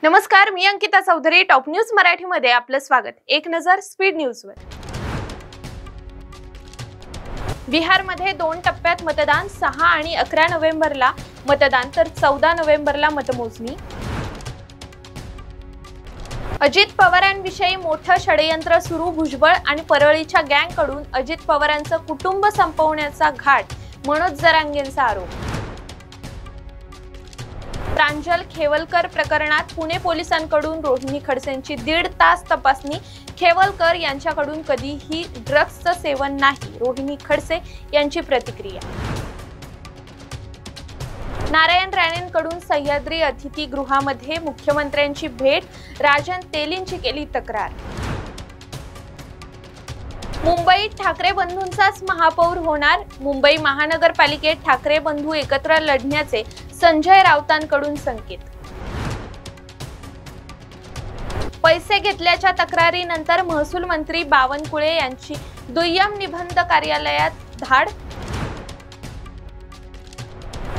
नमस्कार, मी Ankita Chaudhari. Top news मराठीमध्ये आपलं स्वागत. एक नजर स्पीड न्यूजवर. बिहारमध्ये 2 टप्प्यात मतदान. 6 आणि 11 नोव्हेंबरला मतदान तर 14 नोव्हेंबरला मतमोजणी. अजित पवारांविषयी मोठं षडयंत्र सुरू. भुजबळ आणि परळीच्या गँगकडून अजित पवारांचं कुटुंब संपवण्याचा घाट. मनोज जरांगेंचा आरोप. प्रांजल खेवलकर प्रकरणात पुणे पोलिसांकडून रोहिणी खडसेंची 1.5 तास तपासणी. खेवलकर यांच्याकडून कधीही ड्रग्जचं सेवन नाही. रोहिणी खडसे यांची प्रतिक्रिया. नारायण राणेंकडून सह्याद्री अतिथीगृहामध्ये मुख्यमंत्र्यांची भेट. राजन तेलींची केली तक्रार. मुंबईत ठाकरे बंधूंचाच महापौर होणार. मुंबई महानगरपालिकेत ठाकरे बंधू एकत्र लढण्याचे संजय राऊतांकडून संकेत. पैसे घेतल्याच्या तक्रारीनंतर महसूल मंत्री बावनकुळे यांची दुय्यम निबंध कार्यालयात धाड.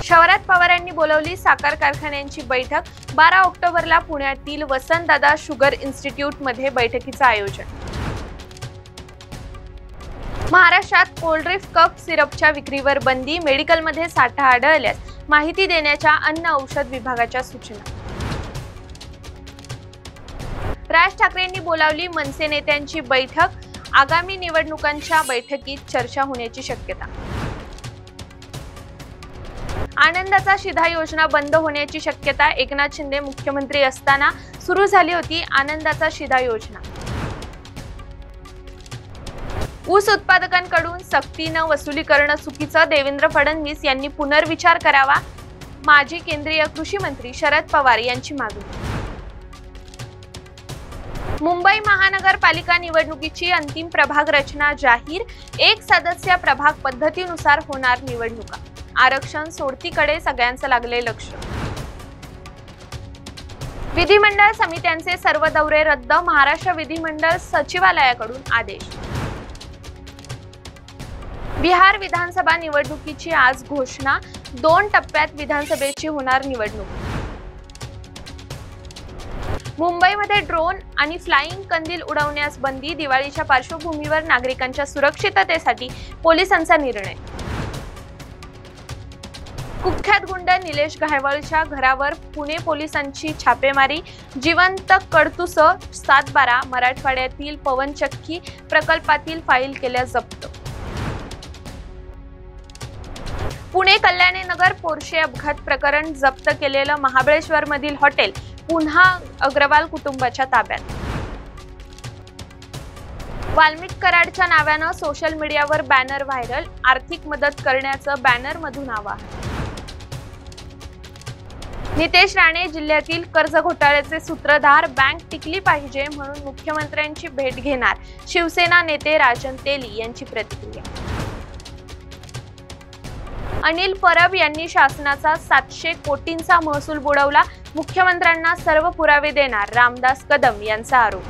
शहरात पवारांनी बोलावली साखर कारखान्यांची बैठक. 12 ऑक्टोबरला पुण्यातील वसंतदादा शुगर इन्स्टिट्यूटमध्ये बैठकीचं आयोजन. महाराष्ट्रात कोल्ड्रिफ्ट कफ सिरपच्या विक्रीवर बंदी. मेडिकलमध्ये साठा आढळल्यास माहिती देण्याच्या अन्न औषध विभागाच्या सूचना. राज ठाकरेंनी बोलावली मनसे नेत्यांची बैठक. आगामी निवडणुकांच्या बैठकीत चर्चा होण्याची शक्यता. आनंदाचा शिधा योजना बंद होण्याची शक्यता. एकनाथ शिंदे मुख्यमंत्री असताना सुरू झाली होती आनंदाचा शिधा योजना. ऊस उत्पादकांकडून सक्तीनं वसुली करणं चुकीचं. देवेंद्र फडणवीस यांनी पुनर्विचार करावा. माजी केंद्रीय कृषी मंत्री शरद पवार यांची मागणी. मुंबई महानगरपालिका निवडणुकीची अंतिम प्रभाग रचना जाहीर. 1 सदस्य प्रभाग पद्धतीनुसार होणार निवडणुका. आरक्षण सोडतीकडे सगळ्यांचं लागले लक्ष. विधिमंडळ समित्यांचे सर्व दौरे रद्द. महाराष्ट्र विधिमंडळ सचिवालयाकडून आदेश. बिहार विधानसभा निवडणुकीची आज घोषणा. 2 टप्प्यात विधानसभेची होणार निवडणूक. मुंबईमध्ये ड्रोन आणि फ्लाइंग कंदील उडवण्यास बंदी. दिवाळीच्या पार्श्वभूमीवर नागरिकांच्या सुरक्षिततेसाठी पोलिसांचा निर्णय. कुख्यात गुंड निलेश घायवळच्या घरावर पुणे पोलिसांची छापेमारी. जिवंत कडतुसं 7/12. मराठवाड्यातील पवनचक्की प्रकल्पातील फाईल केल्या जप्त. पुणे कल्याणनगर पोर्शे अपघात प्रकरण. जप्त केलेलं महाबळेश्वरमधील हॉटेल पुन्हा अग्रवाल कुटुंबाच्या ताब्यात. वाल्मिक कराडच्या नावानं सोशल मीडियावर बॅनर व्हायरल. आर्थिक मदत करण्याचं बॅनरमधून आवाहन. नितेश राणे जिल्ह्यातील कर्ज घोटाळ्याचे सूत्रधार. बँक टिकली पाहिजे म्हणून मुख्यमंत्र्यांची भेट घेणार. शिवसेना नेते राजन तेली यांची प्रतिक्रिया. अनिल परब यांनी शासनाचा 700 कोटींचा महसूल बुडवला. मुख्यमंत्र्यांना सर्व पुरावे देणार. रामदास कदम यांचा आरोप.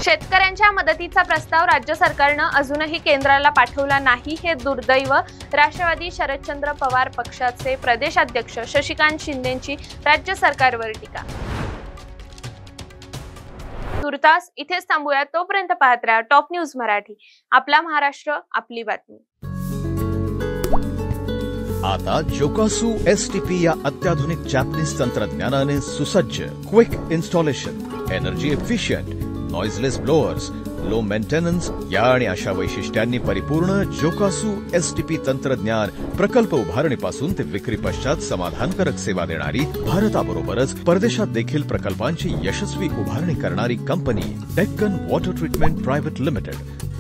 शेतकऱ्यांच्या मदतीचा प्रस्ताव राज्य सरकारनं अजूनही केंद्राला पाठवला नाही. हे दुर्दैव. राष्ट्रवादी शरदचंद्र पवार पक्षाचे प्रदेशाध्यक्ष शशिकांत शिंदेंची राज्य सरकारवर टीका. तुर्तास इथेच थांबूया. तोपर्यंत पाहत राहा टॉप न्यूज मराठी. आपला महाराष्ट्र, आपली बातमी. आता जोकासू STP या अत्याधुनिक जॅपनीज तंत्रज्ञानाने सुसज्ज, quick installation, energy efficient, noiseless blowers, low maintenance या आणि अशा वैशिष्ट्यांनी परिपूर्ण जोकासू STP तंत्रज्ञान प्रकल्प उभारणीपासून ते विक्री पश्चात समाधानकारक सेवा देणारी, भारताबरोबरच परदेशात देखील प्रकल्पांची यशस्वी उभारणी करणारी company Deccan water treatment private limited.